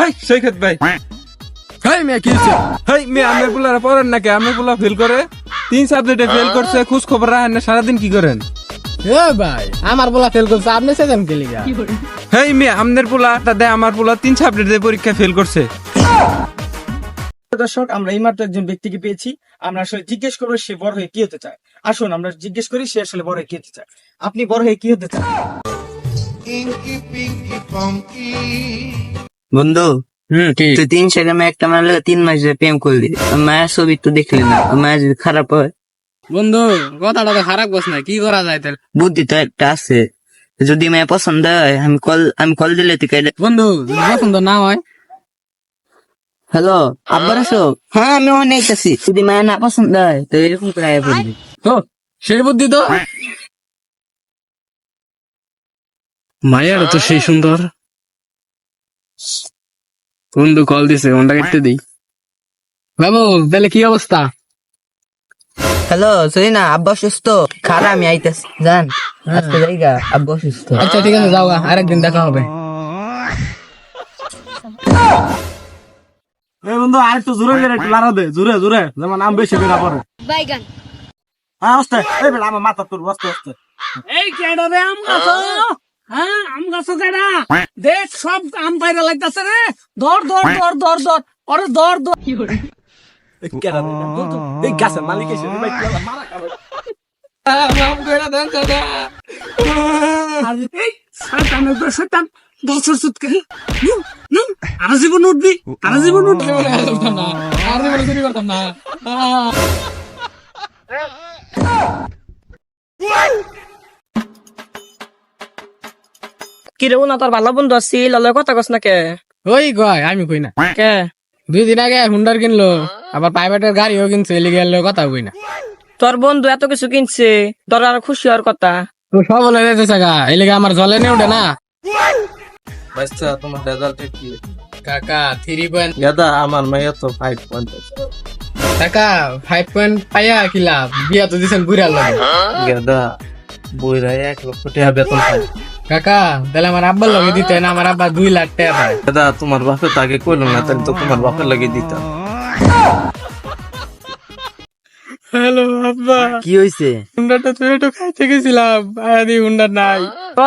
High সৈকত ভাই, হেই মেয়ে কি হইছে? হাই মেয়ে আমার পোলারা পড়েন নাকি? আমার পোলা ফেল করে, 3 সাবজেক্টে ফেল করছে, খোঁজ খবর রাখেন না, সারাদিন কি করেন? এ ভাই আমার বলা ফেল করছে, আপনি সেদিন কে লিগা? হেই মেয়ে আমনের পোলা তাতে আমার পোলা 3 সাবজেক্টে পরীক্ষা ফেল করছে। দর্শক, আমরা এই মাত্র একজন ব্যক্তিকে পেয়েছি। আমরা আসলে জিজ্ঞেস করবো সে বড় হয়ে কি হতে চায়। আসুন আমরা জিজ্ঞেস করি সে আসলে বড় হয়ে কি হতে চায়। আপনি বড় হয়ে কি হতে চান? বন্ধু, কি? তুই 3 সেকেন্ডে একটা মারলে 3 মাস ধরে প্রেম করলি, মায়ের ছবি তো দেখলি না, মায়ের যদি খারাপ হয়? বন্ধু কথাটা তো খারাপ বস না, কি করা যায় তাহলে? বুদ্ধি তো একটা আছে, যদি মায়ের পছন্দ হয় আমি কল দিলে তুই কাইলে। বন্ধু যদি পছন্দ না হয়? হ্যালো আব্বার আসো। হ্যাঁ আমি ওখানে আইতাছি, যদি মায়ের না পছন্দ হয় তো এরকম করে আয়া পড়বি। তো সেই বুদ্ধি তো মায়ার তো সেই সুন্দর। বন্ধু কল দিছে, ফোনটা কেটে দিই। বাবু তাহলে কি অবস্থা? হ্যালো সরি না, আব্বা অসুস্থ, খারা আমি আইতাছি, জান আজকে জায়গা আব্বা অসুস্থ। আচ্ছা ঠিক আছে, যাও গা, আরেকদিন দেখা হবে। এই বন্ধু আর একটু জোরে করে একটু লাড়া দে, জোরে জোরে, যেমন আম বেশি করে পড়ে। বাইগান হ্যাঁ আস্তে, এই বেলা আমার মাথা তোর আস্তে আস্তে। এই কেডা রে আম গাছ? হ্যাঁ আম গাছ কেডা? দেখ সব আম পাইরা লাগতাছে রে। ধর ধর ধর ধর ধর, আরে ধর ধর। এই কেডা রে? বন্ধু, এই গাছের মালিক এসে ভাই কি মারা খাবে। আর এই শয়তান উপরে শয়তান, বছর সুতকে আর জীবন উঠবি, আর জীবন উঠবি। আর জীবনে চুরি করতাম না। কি রে না তোর ভালো বন্ধু আছিল, ললে কথা কস না কে? ওই কয় আমি কই না। কে? 2 দিন আগে হুন্ডার কিনলো, আবার প্রাইভেটের গাড়িও কিনছে, এলিগে এলো কথা কই না। তোর বন্ধু এত কিছু কিনছে, তোর আর খুশি হওয়ার কথা। তো সব হলে যেতেছে গা, এলিগে আমার জলে নিয়ে ওঠে না। বাচ্চা তোমার রেজাল্ট কি? কাকা 3 পয়েন্ট। দাদা আমার মেয়ে তো 5 পয়েন্ট। কাকা 5 পয়েন্ট পাইয়া কি লাভ? বিয়া তো দিছেন বুড়ার লাগে। দাদা বইরা 1 লক্ষ টাকা বেতন পায়। কাকা তাহলে আমার আব্বার লগে দিতেন, আমার আব্বা 2 লাখ টাকা পায়। দাদা তোমার বাপে তাকে কইল না, তাহলে তো তোমার বাপের লাগে দিতাম। হ্যালো আব্বা, কি হইছে? হুন্ডাটা তো একটু খাইতে গেছিলাম, আয়া দি হুন্ডা নাই।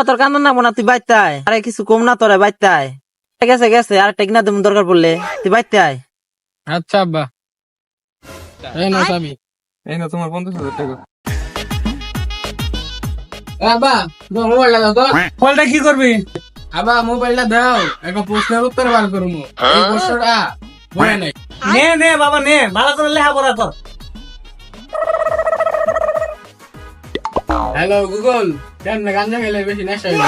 তোর কান্না না বোনা, তুই বাইতে আয়। আরে কিছু কম না তোরা, বাইতে আয়। গেছে গেছে, আর টেকনা দেব দরকার পড়লে, তুই বাইতে আয়। আচ্ছা আব্বা, এই নাও চাবি। এই না তোমার 50,000 টাকা। আব্বা মোবাইলটা দাও তো। ফলটা কি করবি? আব্বা মোবাইলটা দাও, একটা প্রশ্নের উত্তর বার করবো। এই প্রশ্নটা বলে নাই। নে নে বাবা নে, ভালো করে লেখাপড়া কর। হ্যালো গুগল, কেমনে গাঞ্জা খেলে বেশি নেশা হইল?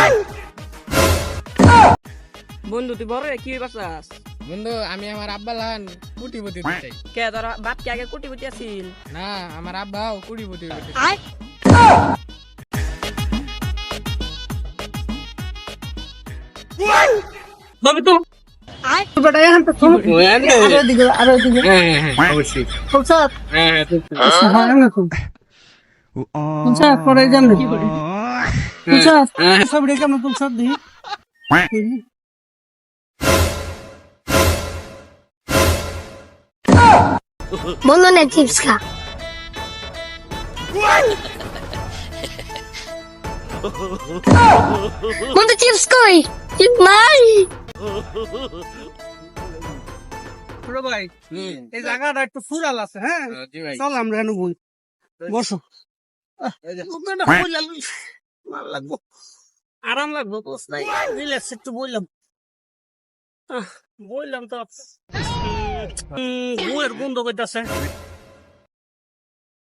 বন্ধু তুই বড় হয়ে কি বাসাস? বন্ধু আমি আমার আব্বা লান কুটিপতি হতে চাই। কে তোর বাপ কি আগে কোটিপতি আছিল? না, আমার আব্বাও কুটিপতি হতে চাই। আয় তবে তো আয় বেটা এখন তো শুন। আরো দিকে আরো দিকে হ্যাঁ অবশ্যই। ফুলসাদ হ্যাঁ ফুলসাদ পরে যান নাকি? ফুলসাদ সব রে কেমন ফুলসাদ দি? বন্ধু নে চিপস খা। বন্ধু চিপস কই? চিপস নাই। ছোট ভাই এই জায়গাটা একটু ফুরাল আছে। হ্যাঁ জি ভাই। চল আমরা এনে বই বসো। ভালো লাগবো, আরাম লাগবো, বস নাই রিল্যাক্স একটু বললাম। বললাম তো গুয়ের গন্ধ করতেছে।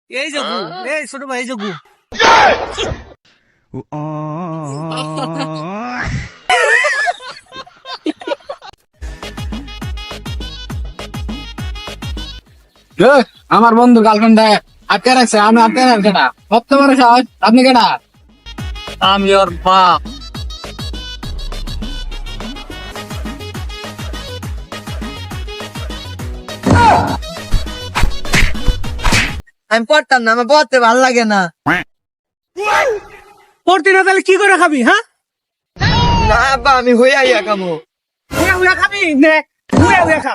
এই যে গু, এই ছোট ভাই এই যে গু। আমার বন্ধু গার্লফ্রেন্ড আটকে রাখছে, আমি আটকে রাখছি কেটা? কত বড় সাহস, আপনি কেটা? আমি ওর বাপ। আমি পড়তাম না, আমার পড়তে ভালো লাগে না। পড়তে না তাহলে কি করে খাবি? হ্যাঁ না আব্বা, আমি হইয়া কামো। হইয়া উয়া খাবি নে উয়া খা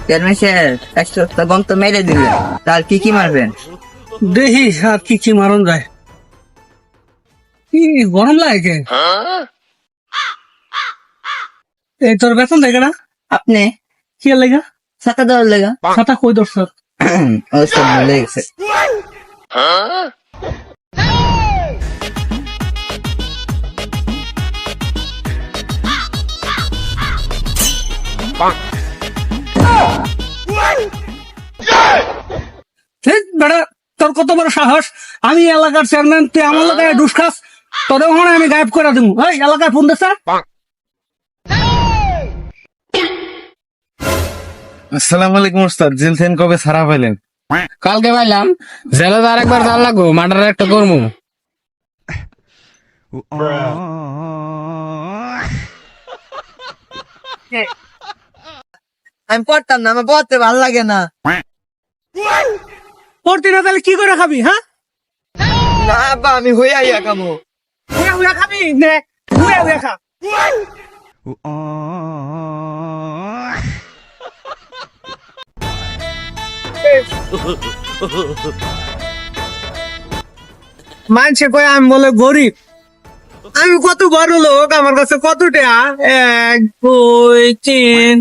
চেয়ারম্যান স্যার এক সপ্তাহ গম তো মেরে দিলেন, তার কি কি মারবেন? দেখি আর কি কি মারন যায় কি গরম লাগে এই তোর বেতন দেখে না আপনি কি লেগা ছাতা দেওয়ার লেগা? ছাতা কই দর্শক ও সব ভুলে গেছে। ঠিক বেড়া তোর কত বড় সাহস আমি এলাকার চেয়ারম্যান তুই আমার এলাকায় ডুস খাস তোর ওখানে আমি গায়েব করে দিব এই এলাকায় ফোন দিছে আসসালামু আলাইকুম ওস্তাদ, জেল থেকে কবে ছাড়া পাইলেন? কালকে পাইলাম জেলে আর একবার জাল লাগবো মার্ডার একটা করবো। আমি পড়তাম না, আমার পড়তে ভালো লাগে না। পড়তি না তাহলে কি করে খাবি হ্যাঁ না আব্বা, আমি হয়ে আইয়া কামো। উয়া খাবি নে উয়া খা মানছে কয় আমি বলে গরিব আমি কত বড় লোক আমার কাছে কত টাকা 1 2 3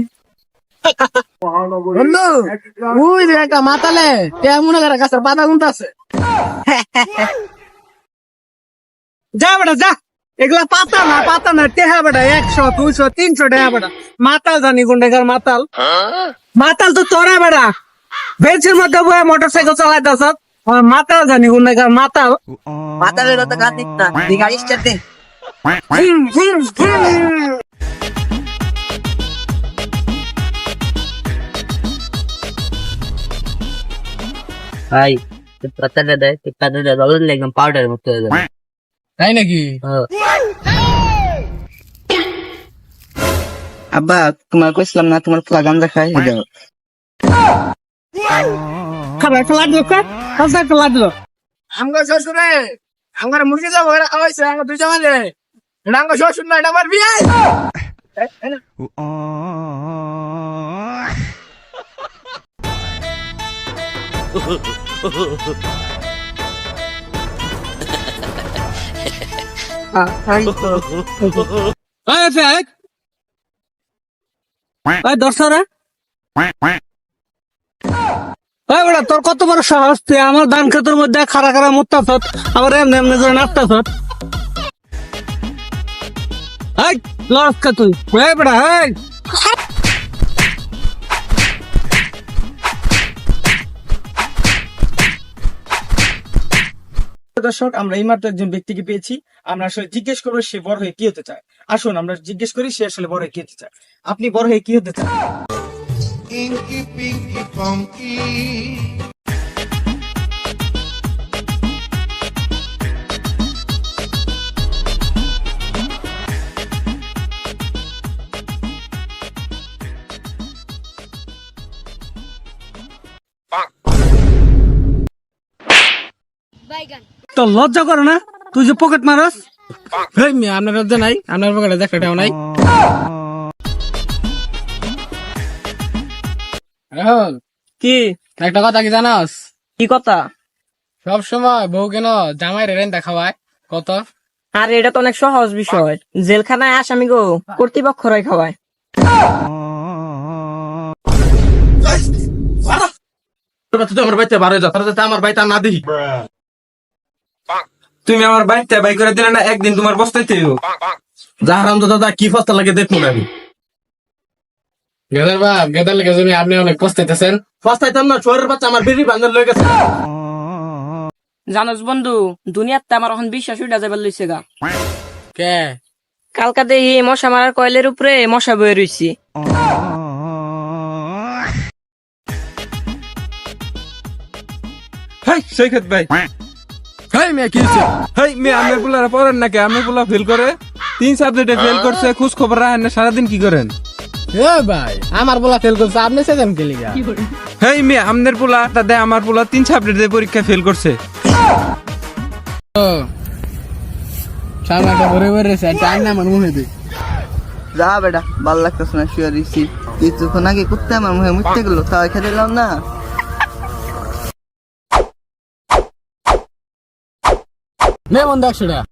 বন্ধু ওই যে একটা মাতালে মনে করে গাছের পাতা গুনতাছে যা বেটা যা এগুলা পাতা না টেহা বেটা 100 200 300 টাকা বেটা মাতাল জানি কোন টাকার মাতাল মাতাল তো তোরা বেটা বেঞ্চের মধ্যে বয়ে মোটরসাইকেল চালাইতাছ মাতাল জানি কোন টাকার মাতাল মাতালের তো গান দিত না, দি গাড়ি স্টার্ট দে। ভাই পাতাটা দেয়, পাতাটা রগল একদম পাউডারের মতো হয়ে যাবে। তাই নাকি? আব্বা তোমার কইছিলাম না তোমার পোলা গাঞ্জা খায়, এই দাও। খাবার একটা লাগলো কাজটা একটা লাগলো আমার শ্বশুরে আমার মুরগি যাবো এরা খাওয়াইছে আমার দুই জামালে এটা আমার শ্বশুর না এটা আমার বিয়ে দর্শরা তোর কত বড় সাহস তুই আমার ধান ক্ষেতের মধ্যে খারা খারা মুতাছ আবার এমনি এমনি করে নাচতাছ লড়কা তুই বেড়া দর্শক আমরা এই মাত্র একজন ব্যক্তিকে পেয়েছি, আমরা আসলে জিজ্ঞেস করবো সে বড় হয়ে কি হতে চায়। আসুন আমরা জিজ্ঞেস করি সে আসলে বড় হয়ে কি হতে চায়। আপনি বড় হয়ে কি হতে চান? Inky Pinky Funky. তোর লজ্জা করে না তুই যে পকেট মারস আপনার রাজ্যে নাই, আপনার পকেটে দেখটাও নাই। কি একটা কথা কি জানাস? কি কথা? সব সময় বউ কেন জামাই রেন দেখাওয়ায় কত? আরে এটা তো অনেক সহজ বিষয়, জেলখানায় আসামি গো কর্তৃপক্ষরাই খাওয়ায়। তুই আমার বাড়িতে বার হয়ে যা, তারা যাতে আমার বাড়িতে আর না দিই। তুমি আমার বাড়িতে বাই করে দিলে না, একদিন তোমার বস্তাইতে যাহারাম তো দাদা কি ফস্তা লাগে দেখুন আমি। গেদার বাপ গেদার লেগে জমি আপনি অনেক পস্তাইতেছেন। ফস্তাইতাম না, চোরের বাচ্চা আমার বেরি বান্ধব লয়ে গেছে। জানোস বন্ধু দুনিয়াতে আমার এখন বিশ্বাস উঠা যাবে লইছে গা। কে? কালকা দেহি মশা মারার কয়েলের উপরে মশা বয়ে রইছি। সৈকত ভাই আমি পোলারা পড়েন নাকি? আমি পোলা ফেল করে 3 সাবজেক্টে ফেল করছে, খোঁজ খবর রাখেন না, সারাদিন কি করেন? এ ভাই আমার বলা ফেল করছে আপনি সেকেন্ড কে লিগা হেই মেয়ে আমনের পোলা দে আমার পোলা 3 সাবজেক্ট দিয়ে পরীক্ষা ফেল করছে। সামনে একটা ঘুরে ঘুরে চাই না আমার মুখে দিই যা বেটা ভাল লাগতেছে না শুয়ে দিছি কিছুক্ষণ আগে কুত্তে আমার মুখে মুছতে গেল তাও খেতে দিলাম না। নে বন্ধু 100 টাকা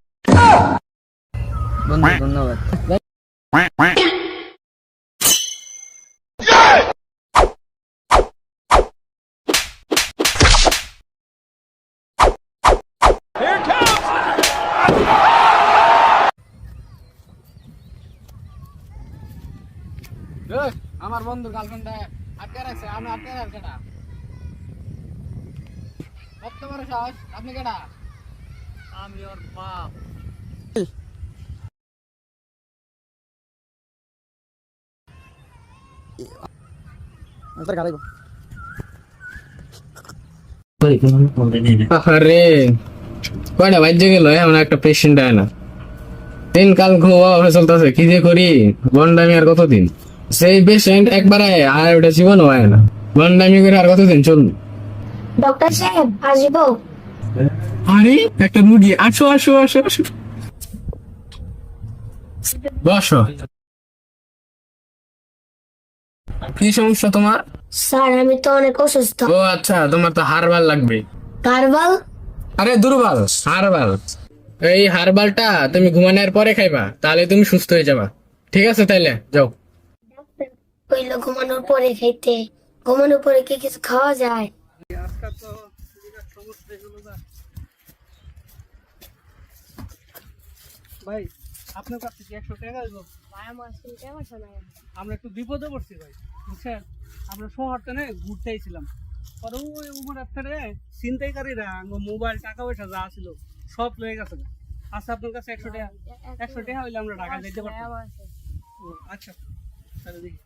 বন্ধু ধন্যবাদ। আমার বন্ধুর গার্লফ্রেন্ড আটকে রাখছে আমি আটকে রাখছি না কত বড় সাহস আপনি কেডা আমি ওর বাপ আরে কয়টা বাজে গেল এমন একটা পেশেন্ট আয় না দিনকাল ঘুমা হয়ে চলতেছে কি যে করি বন্ডামি আর কতদিন সেই পেশেন্ট একবার আয় আর ওটা জীবন হয় না বন্ডামি করে আর কতদিন চলবে ডক্টর সাহেব আসবো? আরে একটা রুগী আসো আসো আসো আসো বসো কি সমস্যা তোমার স্যার আমি তো অনেক অসুস্থ। ও আচ্ছা তোমার তো হারবাল লাগবে কারবাল? আরে দুর্বল হারবাল এই হারবালটা তুমি ঘুমানোর পরে খাইবা তাহলে তুমি সুস্থ হয়ে যাবা ঠিক আছে তাইলে যাও কইলো ঘুমানোর পরে খাইতে, ঘুমানোর পরে কি কিছু খাওয়া যায়? ভাই আপনার কাছে কি 100 টাকা দিব? আমরা একটু বিপদে পড়ছি ভাই বুঝছেন, আমরা শহরটা না ঘুরতে আইছিলাম পরে ওই উপর রাস্তারে ছিনতাইকারীরা মোবাইল টাকা পয়সা যা ছিল সব লয়ে গেছে। আচ্ছা আপনার কাছে 100 টাকা, 100 টাকা হইলে আমরা ঢাকা যাইতে পারতাম। ও, আচ্ছা তাহলে দেখি।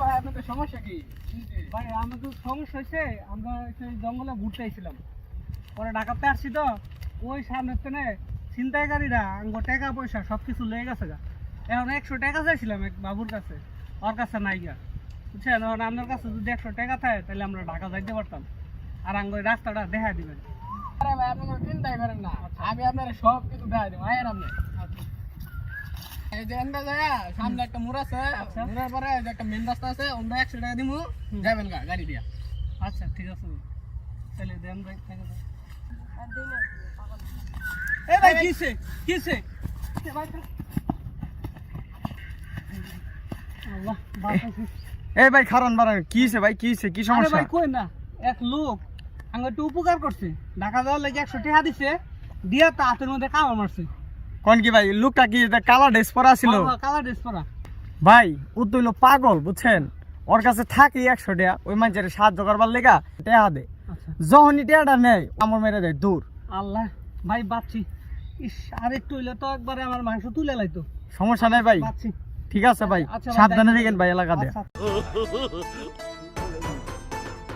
ভাই আপনাদের সমস্যা কি ভাই আমাদের সমস্যা হয়েছে, আমরা সেই জঙ্গলে ঘুরতে আইছিলাম পরে ঢাকাতে আসছি তো ওই সামনের থেকে ছিনতাইকারীরা আঙ্গো টাকা পয়সা সবকিছু লয়ে গেছে গা। এখন 100 টাকা চাইছিলাম এক বাবুর কাছে, ওর কাছে নাই গা বুঝছেন। এখন আপনার কাছে যদি 100 টাকা থাকে তাহলে আমরা ঢাকা যাইতে পারতাম আর আঙ্গো এই রাস্তাটা দেখা দিবেন। আরে ভাই আপনি কোনো চিন্তাই করেন না আমি আপনার সব কিছু দেখাই দেবো আয়ের আপনি এই যে এন্ডা যায় সামনে একটা মোড় আছে মোড়ের পরে যে একটা মেন রাস্তা আছে ওটা 100 টাকা দিমু যাবেন গাড়ি দিয়া। আচ্ছা ঠিক আছে তাহলে দেন ভাই। এ ভাই কিসে কিসে আল্লাহ বাঁচাইছে। এই ভাই খারান বাড়া কি হইছে ভাই, কি হইছে, কি আরে সমস্যা? ভাই কই না এক লোক আঙ্গো একটু উপকার করছে, ঢাকা যাওয়ার লাগে 100 টাকা দিছে দিয়া তা হাতের মধ্যে কামড় মারছে। কোন কি ভাই লোকটা কি এটা কালা ড্রেস পরা ছিল? কালার ড্রেস পরা। ভাই ও তো হইলো পাগল বুঝছেন, ওর কাছে থাকি 100 টাকা ওই মানুষের সাহায্য করবার লেগা টাকা দে, আচ্ছা যখনই টাকাটা নেয় আমার মেরে দেয় দূর। আল্লাহ ভাই বাচ্চি ইস আর একটু হইলে তো একবারে আমার মাংস তুলে লাইতো। সমস্যা নাই ভাই, বাচ্চি ঠিক আছে ভাই, আচ্ছা ভাই, সাবধানে থাকেন ভাই এলাকা দিয়ে। আচ্ছা।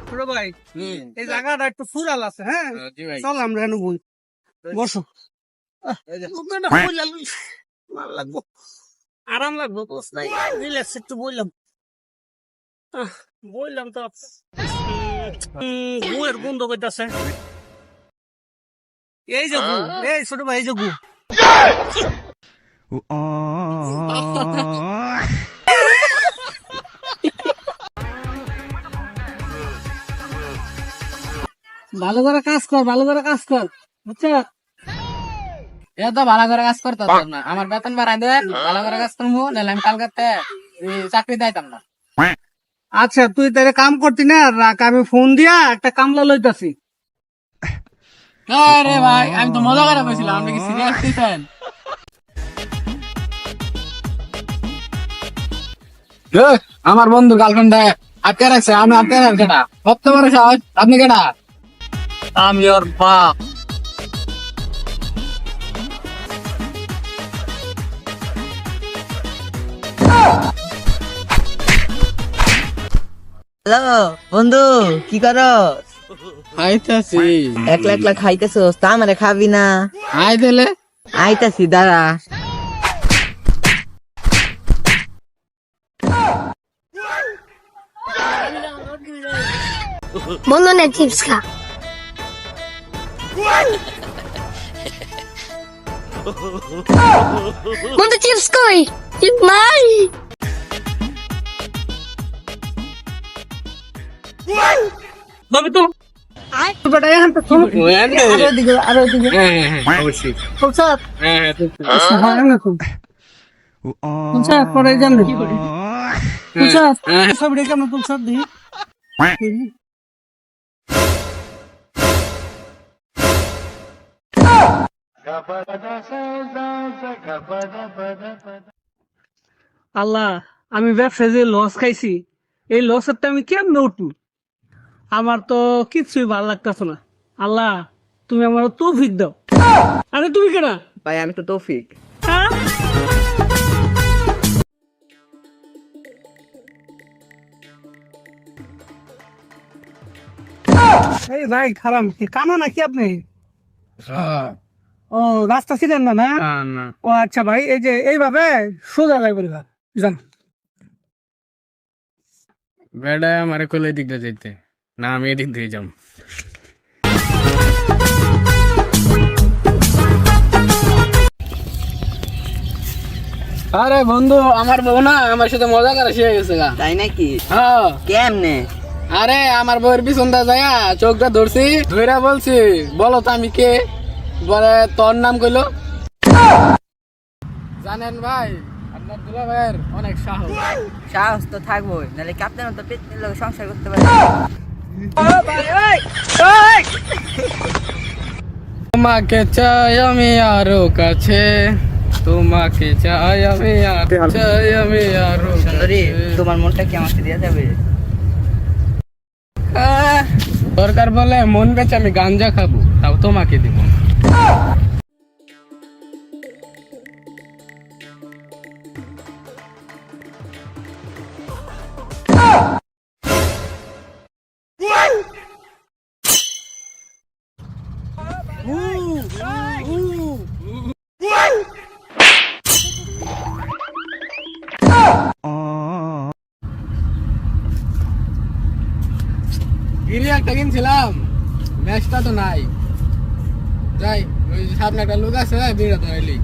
ছোট ভাই এই জায়গাটা একটু ফুরাল আছে, হ্যাঁ জি ভাই চল আমরা এনে বই বসো। ভালো লাগবো আরাম লাগবো বস নাই রিল্যাক্স একটু বললাম বললাম তো গুয়ের গন্ধ করতেছে। এই যে গু, এই ছোট ভাই এই যে গু। ভালো করে কাজ কর, ভালো করে কাজ কর বুঝছো। এ তো ভালো করে কাজ করতে পারতাম না আমার বেতন বাড়াই দেন ভালো করে কাজ করবো নাহলে আমি কালকে চাকরি দিতাম না। আচ্ছা তুই তাহলে কাম করতি না রাখ, আমি ফোন দিয়া একটা কামলা লইতাছি। আরে ভাই আমি তো মজা করে বলছিলাম আপনি কি সিরিয়াস নিছেন? আমার বন্ধু গার্লফ্রেন্ড আটকে রাখছে আমি আটকে রাখছি না কত বড় সাহস আপনি কেডা? আমি ওর বাপ। হ্যালো বন্ধু কি করো? আইতাছি একলা একলা খাইতেছস তা আমারে খাবি না? আই দিলে আইতাছি দাঁড়া। বন্ধ না চিপস খা বন্ধু চিপস কই চিপ নাই ভাবি তো বেটা এখন তো চলো আরো দিকে অবশ্যই ফুলসাদ হ্যাঁ হ্যাঁ এমন তো ফুলসাদ পরে যান ফুলসাদ সব রে কেমন ফুলসাদ দি আল্লাহ আমি ব্যবসায় যে লস খাইছি এই লসেরটা আমি কেমনে উঠবো আমার তো কিছুই ভালো লাগতেছে না আল্লাহ তুমি আমার তৌফিক দাও আরে তুমি কেনা ভাই আমি তো তৌফিক হ্যাঁ? এই ভাই খারাপ কানা নাকি আপনি ও রাস্তা ছিলেন না না না ও আচ্ছা ভাই এই যে এইভাবে সোজা যাইবে জান বেড়া আমার কোলে দিক দিয়ে যেতে না আমি এদিক দিয়ে যাম আরে বন্ধু আমার বউ না আমার সাথে মজা করে শিখে গেছে গা তাই নাকি হ্যাঁ কেমনে আরে আমার বউয়ের পিছনটা যায় চোখটা ধরছি ধইরা বলছি বলো তো আমি কে বলে তোর নাম কইলো জানেন ভাই আপনার দুলা ভাইয়ের অনেক সাহস সাহস তো থাকবোই নাহলে ক্যাপ্টেন তো পেটের লোক সংসার করতে পারে তোমাকে চাই আমি আরো কাছে তোমাকে চাই আমি আরো চাই আমি আরো সুন্দরী তোমার মনটা কি আমাকে দেওয়া যাবে দরকার বলে মন বেচে আমি গাঞ্জা খাবো তাও তোমাকে দিব গিরি একটা কিনছিলাম ম্যাচটা তো নাই যাই ওই সামনে একটা লোক আছে বিড়া তো এলি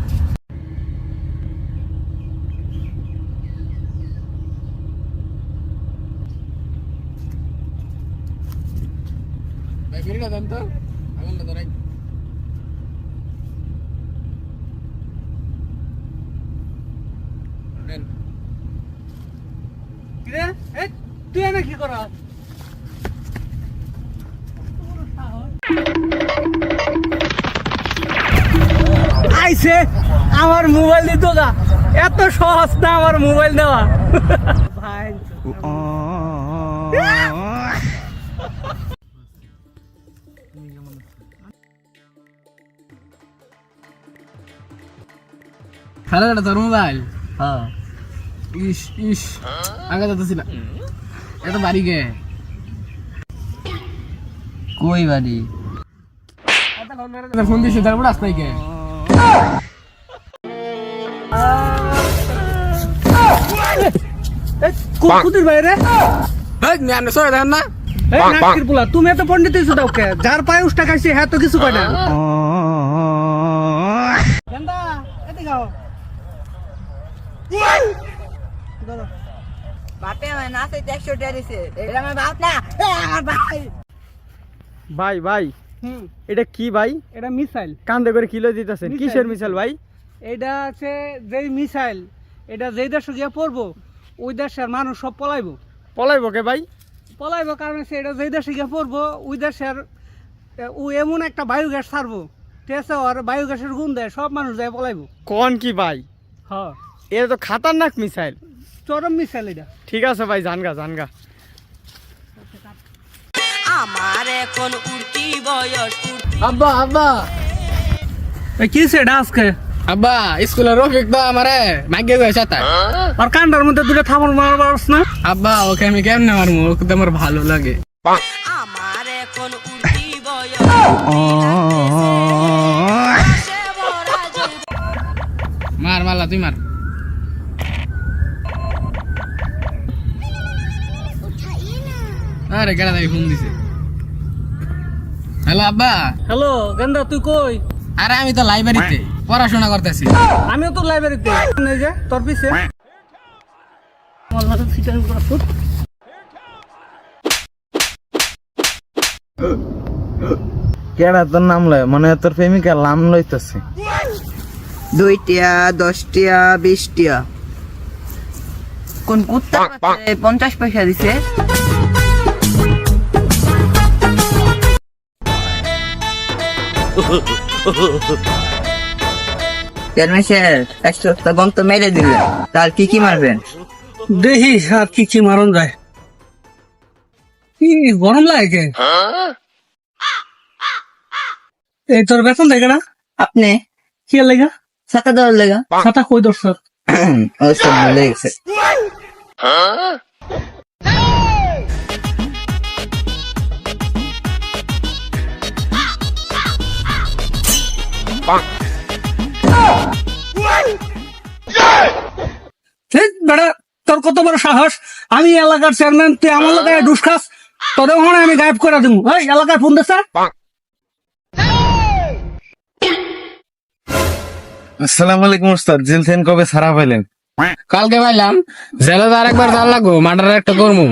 ভাই বিড়িটা দেন তো আগুনটা ধরাই দেন কিরে এই তুই এনে কি করা আইছে আমার মোবাইল দিত না এত সহজ না আমার মোবাইল দেওয়া ভাই খালা এটা তোর মোবাইল হ্যাঁ ইস ইস আগে যাচ্ছি না এত বাড়ি গে কই বাড়ি ফোন দিছি তারপর আসতে গে কুকুর বাইরে ভাই আমি সরে দেন না এই নাকির পোলা তুমি এত পণ্ডিত হইছো দাও কে যার পায়ে উষ্টা খাইছে হ্যাঁ তো কিছু কয় না গেন্দা এদিকে আও বাপে আমার না সেই 100 টাকা দিছে এটা আমার বাপ না আমার ভাই ভাই ভাই এটা কি ভাই এটা মিসাইল কান্দে করে কিলো দিতেছেন মিসাইল, কিসের মিসাইল ভাই এটা আছে যেই মিসাইল এটা যেই দেশে গিয়ে পড়বো ওই দেশের মানুষ সব পলাইবো পলাইবো কে ভাই পলাইবো কারণ হচ্ছে এটা যেই দেশে গিয়ে পড়বো ওই দেশের ও এমন একটা বায়োগ্যাস ছাড়বো ঠিক আছে আর বায়োগ্যাসের গুণ দেয় সব মানুষ যায় পলাইবো কোন কি ভাই হ্যাঁ এটা তো খাতারনাক মিসাইল চরম মিসাইল এটা ঠিক আছে ভাই জানগা জানগা আব্বা আব্বা কি সেটা আজকে আব্বা স্কুলে রফিক দা আমারে মাইকে গেছে তাই আর কান্ডার মধ্যে দুটো থামর মারবার না আব্বা ওকে আমি কেমনে মারবো ওকে তো আমার ভালো লাগে মার মারলা তুই মার আরে কেডা তাই ফোন দিছে হ্যালো আব্বা। হ্যালো গেন্দা, তুই কই? আরে আমি তো লাইব্রেরিতে পড়াশোনা করতেছি। আমিও তো লাইব্রেরিতে, এই যে তোর পিছে। কেডা তোর নাম লয়? মনে হয় তোর প্রেমিকা নাম লইতেছে। 2 টিয়া 10 টিয়া 20 টিয়া। কোন কুত্তা 50 পয়সা দিছে? চেয়ারম্যান, একশো গম তো মেরে দিলেন, তার কি কি মারবেন? দেখি আর কি কি মারন যায়। কি গরম লাগে? এই তোর বেতন দেখে না? আপনি কি লেগা? ছাতা দেওয়ার লেগা? ছাতা কই দর্শক? ও সব ভুলে গেছে। বেড়া, তোর কত বড় সাহস? আমি এলাকার চেয়ারম্যান, তুই আমার এলাকায় ডুস খাস? তোর ওখানে আমি গায়েব করে দিব। এই এলাকায় ফোন দিছে? আসসালামু আলাইকুম ওস্তাদ, জেল থেকে কবে ছাড়া পাইলেন? কালকে পাইলাম। জেলে তো আরেকবার যাওয়ার লাগবো, মার্ডার একটা করবো।